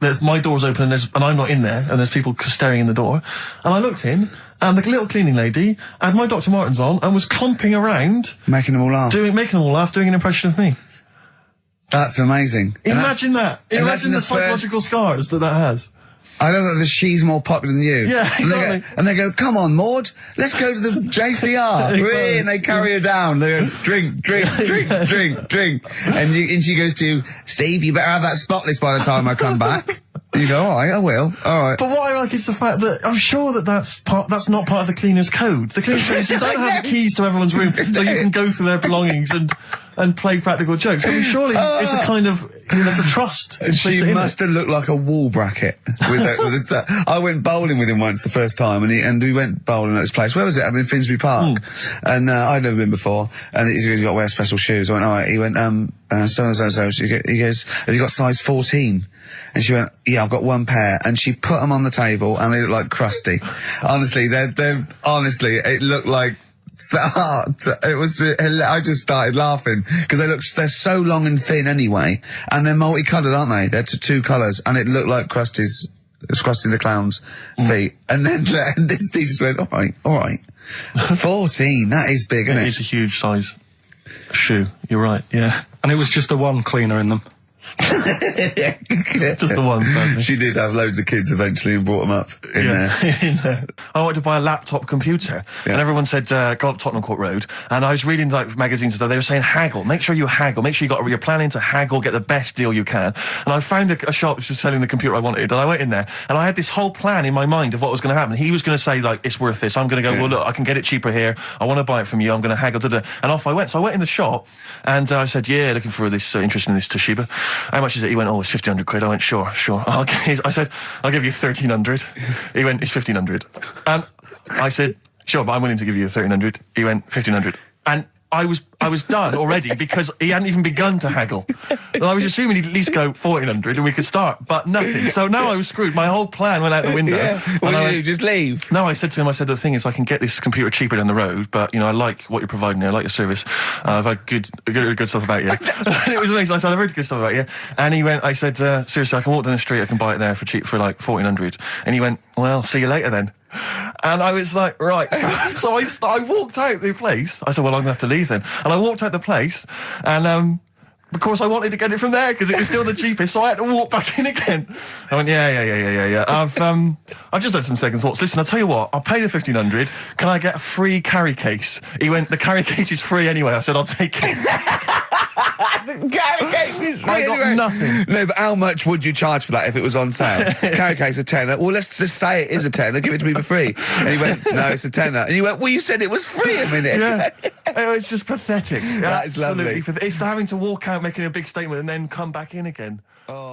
that my door's open and I'm not in there, and there's people staring in the door. And I looked in, and the little cleaning lady had my Dr. Martens on and was clomping around, making them all laugh, doing an impression of me. That's amazing. Imagine that. Imagine the psychological scars that has. I know that she's more popular than you. Yeah, exactly. And they go, come on, Maud, let's go to the JCR. Exactly. And they carry her down. They go, drink. And she goes to, Steve, you better have that spotless by the time I come back. And you go, all right, I will. All right. But what I like is the fact that I'm sure that's not part of the cleaner's code. The cleaner's code is you don't have the keys to everyone's room so you can go through their belongings and play practical jokes. I mean, surely it's a kind of, there's a trust. She must have looked like a wall bracket with that. I went bowling with him once the first time, and we went bowling at this place. Where was it? I mean, Finsbury Park. And I'd never been before. And he goes, "You got to wear special shoes." I went, "All right." He went, so. He goes, "Have you got size 14?" And she went, "Yeah, I've got one pair." And she put them on the table, and they look like crusty. Honestly, it looked like. It was. I just started laughing because they're so long and thin anyway, and they're multicoloured, aren't they? They're two colours, and it looked like Krusty the Clown's feet. And then this teacher went, all right, 14. That is big, isn't it? It is a huge size shoe. You're right. Yeah, and it was just the one cleaner in them. Just the one, sadly. She did have loads of kids eventually and brought them up in there. I wanted to buy a laptop computer, and everyone said, go up Tottenham Court Road, and I was reading like magazines and stuff, they were saying haggle, make sure you haggle, make sure you're planning to haggle, get the best deal you can. And I found a shop which was selling the computer I wanted, and I went in there, and I had this whole plan in my mind of what was going to happen. He was going to say, like, it's worth this. I'm going to go, well, look, I can get it cheaper here, I want to buy it from you, I'm going to haggle, and off I went. So I went in the shop, and I said, yeah, looking for this, interested in this Toshiba. How much is it? He went, oh, it's 1,500 quid. I went, sure. Okay. I said, I'll give you 1,300. He went, it's 1,500. And I said, sure, but I'm willing to give you 1,300. He went, 1,500. And I was done already because he hadn't even begun to haggle. And I was assuming he'd at least go 1,400 and we could start, but nothing. So now I was screwed. My whole plan went out the window. Yeah. What did you do? Just leave? No, I said to him, the thing is, I can get this computer cheaper down the road, but, I like what you're providing here. I like your service. I've had good stuff about you. And it was amazing. I said, I've heard good stuff about you. And he went, I said, seriously, I can walk down the street, I can buy it there for cheap, for like 1,400. And he went, well, see you later then. And I was like, right. So I walked out the place. I said, well, I'm going to have to leave then. And I walked out the place, and of course I wanted to get it from there because it was still the cheapest, so I had to walk back in again. I went, yeah. I've just had some second thoughts. Listen, I'll tell you what, I'll pay the 1,500. Can I get a free carry case? He went, the carry case is free anyway. I said, I'll take it. The carry case is free anyway. I got nothing. No, but how much would you charge for that if it was on sale? Carry case a tenner. Well, let's just say it is a tenner. Give it to me for free. And he went, no, it's a tenner. And you went, well, you said it was free a minute. Yeah. It's just pathetic. That is lovely. It's having to walk out making a big statement and then come back in again. Oh.